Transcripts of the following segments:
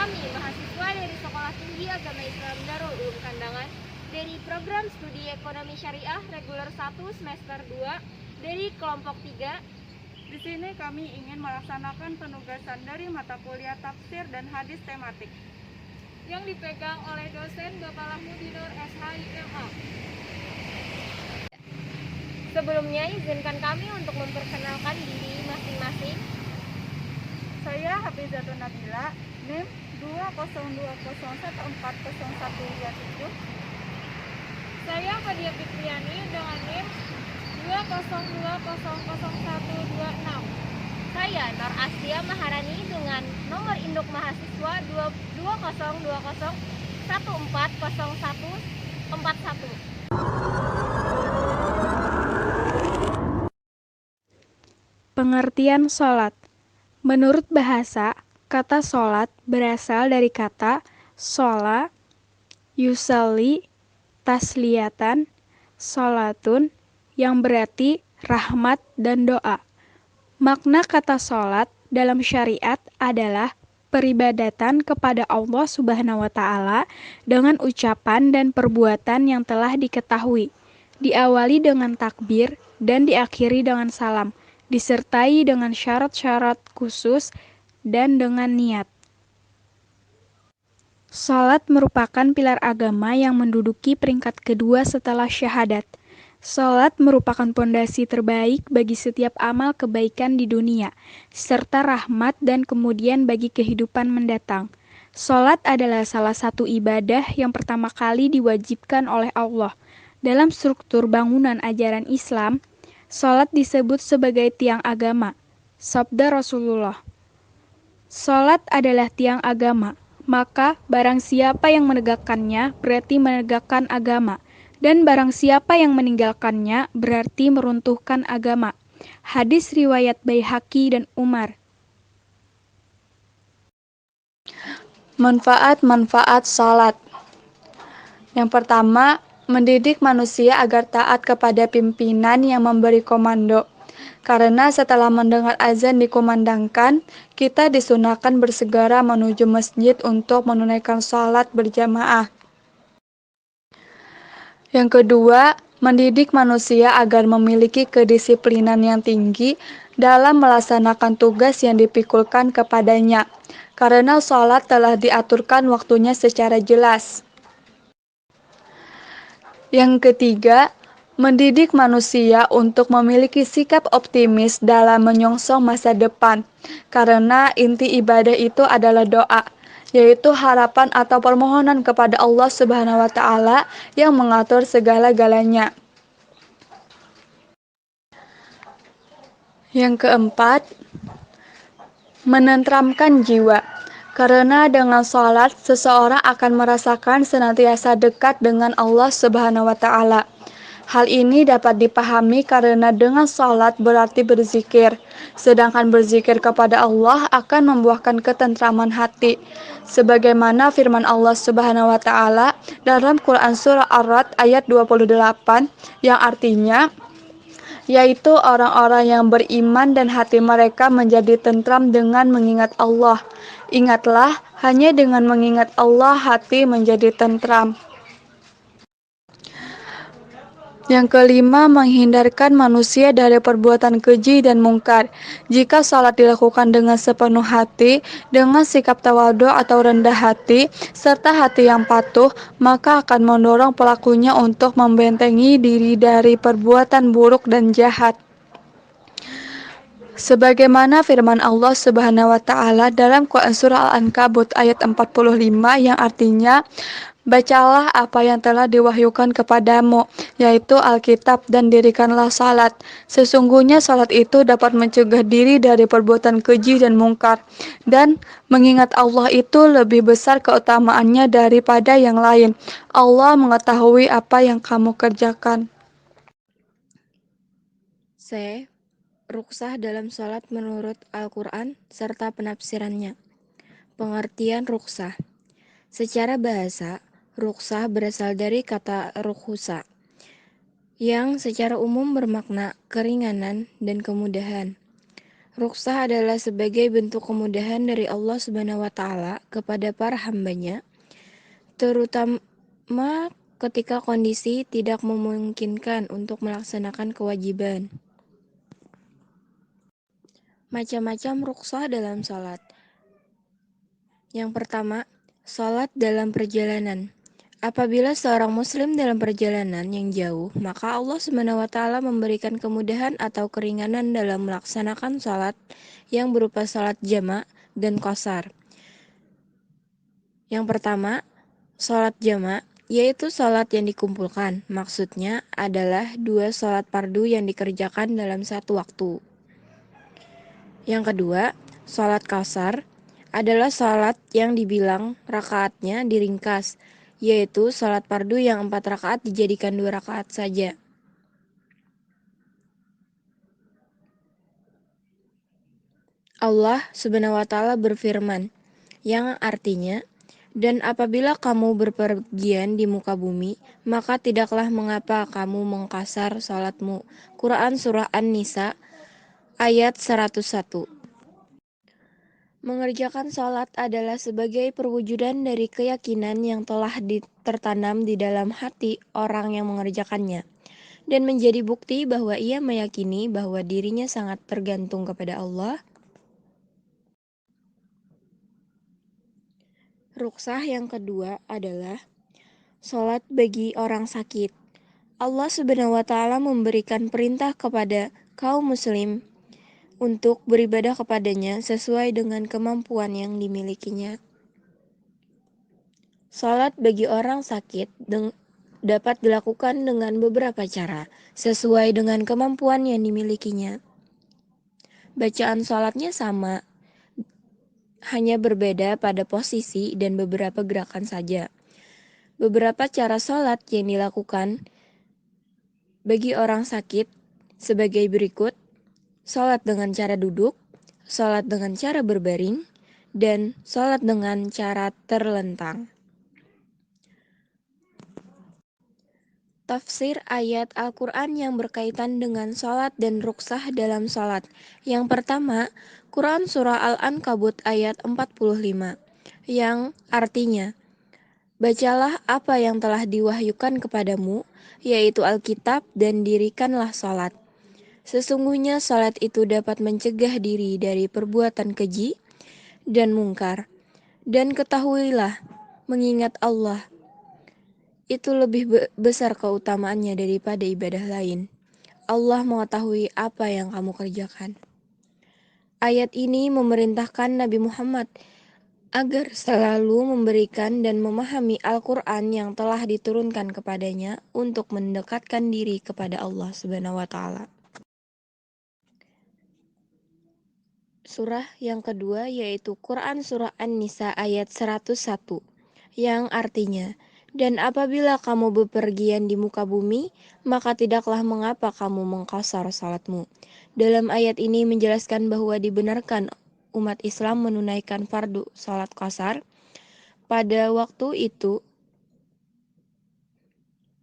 kami, mahasiswa dari Sekolah Tinggi Agama Islam Darul Ulum Kandangan, dari program studi Ekonomi Syariah Reguler 1 semester 2 dari kelompok 3. Di sini kami ingin melaksanakan penugasan dari mata kuliah tafsir dan hadis tematik yang dipegang oleh dosen Bapak Lahmudinur SHIMA. Sebelumnya, izinkan kami untuk memperkenalkan diri masing-masing. Saya Hafizatun Nabila, NIM 202014017. Saya Fadia Fitriani dengan NIM 202000126. Saya Nur Astia Maharani dengan nomor induk mahasiswa 2020140141. Pengertian sholat. Menurut bahasa, kata sholat berasal dari kata shola, yusalli, tasliyatan, sholatun, yang berarti rahmat dan doa. Makna kata sholat dalam syariat adalah peribadatan kepada Allah Subhanahu wa Ta'ala dengan ucapan dan perbuatan yang telah diketahui, diawali dengan takbir dan diakhiri dengan salam, disertai dengan syarat-syarat khusus dan dengan niat. Salat merupakan pilar agama yang menduduki peringkat kedua setelah syahadat. Salat merupakan pondasi terbaik bagi setiap amal kebaikan di dunia, serta rahmat dan kemudian bagi kehidupan mendatang. Salat adalah salah satu ibadah yang pertama kali diwajibkan oleh Allah. Dalam struktur bangunan ajaran Islam, salat disebut sebagai tiang agama. Sabda Rasulullah, salat adalah tiang agama, maka barang siapa yang menegakkannya berarti menegakkan agama, dan barang siapa yang meninggalkannya berarti meruntuhkan agama. Hadis riwayat Baihaqi dan Umar. Manfaat-manfaat salat. Yang pertama, mendidik manusia agar taat kepada pimpinan yang memberi komando. Karena setelah mendengar azan dikumandangkan, kita disunahkan bersegera menuju masjid untuk menunaikan salat berjamaah. Yang kedua, mendidik manusia agar memiliki kedisiplinan yang tinggi dalam melaksanakan tugas yang dipikulkan kepadanya, karena sholat telah diaturkan waktunya secara jelas. Yang ketiga, mendidik manusia untuk memiliki sikap optimis dalam menyongsong masa depan, karena inti ibadah itu adalah doa, yaitu harapan atau permohonan kepada Allah Subhanahu wa Ta'ala yang mengatur segala-galanya. Yang keempat, menenteramkan jiwa. Karena dengan salat, seseorang akan merasakan senantiasa dekat dengan Allah Subhanahu wa Ta'ala. Hal ini dapat dipahami karena dengan salat berarti berzikir, sedangkan berzikir kepada Allah akan membuahkan ketentraman hati. Sebagaimana firman Allah Subhanahu wa Ta'ala dalam Quran surah Ar-Ra'd ayat 28 yang artinya, yaitu orang-orang yang beriman dan hati mereka menjadi tentram dengan mengingat Allah. Ingatlah, hanya dengan mengingat Allah hati menjadi tentram. Yang kelima, menghindarkan manusia dari perbuatan keji dan mungkar. Jika salat dilakukan dengan sepenuh hati, dengan sikap tawadhu atau rendah hati, serta hati yang patuh, maka akan mendorong pelakunya untuk membentengi diri dari perbuatan buruk dan jahat. Sebagaimana firman Allah Subhanahu wa Ta'ala dalam Quran surah Al-Ankabut ayat 45 yang artinya, bacalah apa yang telah diwahyukan kepadamu, yaitu Alkitab, dan dirikanlah salat. Sesungguhnya salat itu dapat mencegah diri dari perbuatan keji dan mungkar, dan mengingat Allah itu lebih besar keutamaannya daripada yang lain. Allah mengetahui apa yang kamu kerjakan. C. Ruksah dalam sholat menurut Al-Quran serta penafsirannya. Pengertian ruksah. Secara bahasa, ruksah berasal dari kata rukhusa, yang secara umum bermakna keringanan dan kemudahan. Rukhsah adalah sebagai bentuk kemudahan dari Allah Subhanahu wa taala kepada para hambanya, terutama ketika kondisi tidak memungkinkan untuk melaksanakan kewajiban. Macam-macam rukhsah dalam sholat. Yang pertama, sholat dalam perjalanan. Apabila seorang muslim dalam perjalanan yang jauh, maka Allah Subhanahu wa taala memberikan kemudahan atau keringanan dalam melaksanakan sholat yang berupa sholat jamak dan qashar. Yang pertama, sholat jamak, yaitu sholat yang dikumpulkan. Maksudnya adalah 2 sholat fardu yang dikerjakan dalam satu waktu. Yang kedua, sholat qashar adalah sholat yang dibilang rakaatnya diringkas, yaitu sholat fardu yang 4 rakaat dijadikan 2 rakaat saja. Allah Subhanahu wa taala berfirman, yang artinya, dan apabila kamu berpergian di muka bumi, maka tidaklah mengapa kamu mengqashar sholatmu. Quran Surah An-Nisa ayat 101. Mengerjakan sholat adalah sebagai perwujudan dari keyakinan yang telah tertanam di dalam hati orang yang mengerjakannya, dan menjadi bukti bahwa ia meyakini bahwa dirinya sangat tergantung kepada Allah. Rukhsah yang kedua adalah sholat bagi orang sakit. Allah Subhanahu wa taala memberikan perintah kepada kaum muslim untuk beribadah kepadanya sesuai dengan kemampuan yang dimilikinya. Salat bagi orang sakit dapat dilakukan dengan beberapa cara, sesuai dengan kemampuan yang dimilikinya. Bacaan salatnya sama, hanya berbeda pada posisi dan beberapa gerakan saja. Beberapa cara salat yang dilakukan bagi orang sakit sebagai berikut: salat dengan cara duduk, salat dengan cara berbaring, dan salat dengan cara terlentang. Tafsir ayat Al-Quran yang berkaitan dengan salat dan rukhsah dalam salat. Yang pertama, Quran Surah Al-Ankabut ayat 45, yang artinya, bacalah apa yang telah diwahyukan kepadamu, yaitu Alkitab, dan dirikanlah salat. Sesungguhnya salat itu dapat mencegah diri dari perbuatan keji dan mungkar. Dan ketahuilah, mengingat Allah, itu lebih besar keutamaannya daripada ibadah lain. Allah mengetahui apa yang kamu kerjakan. Ayat ini memerintahkan Nabi Muhammad agar selalu memberikan dan memahami Al-Quran yang telah diturunkan kepadanya untuk mendekatkan diri kepada Allah Subhanahu wa taala. Surah yang kedua yaitu Quran Surah An-Nisa ayat 101, yang artinya, dan apabila kamu bepergian di muka bumi, maka tidaklah mengapa kamu mengqashar salatmu. Dalam ayat ini menjelaskan bahwa dibenarkan umat Islam menunaikan fardu salat qashar pada waktu itu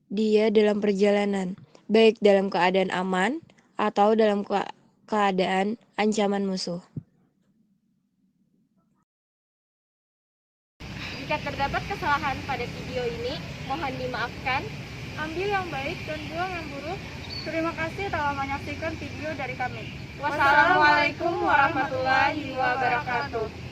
dia dalam perjalanan, baik dalam keadaan aman atau dalam keadaan ancaman musuh. Jika terdapat kesalahan pada video ini, mohon dimaafkan. Ambil yang baik dan buang yang buruk. Terima kasih telah menyaksikan video dari kami. Wassalamualaikum warahmatullahi wabarakatuh.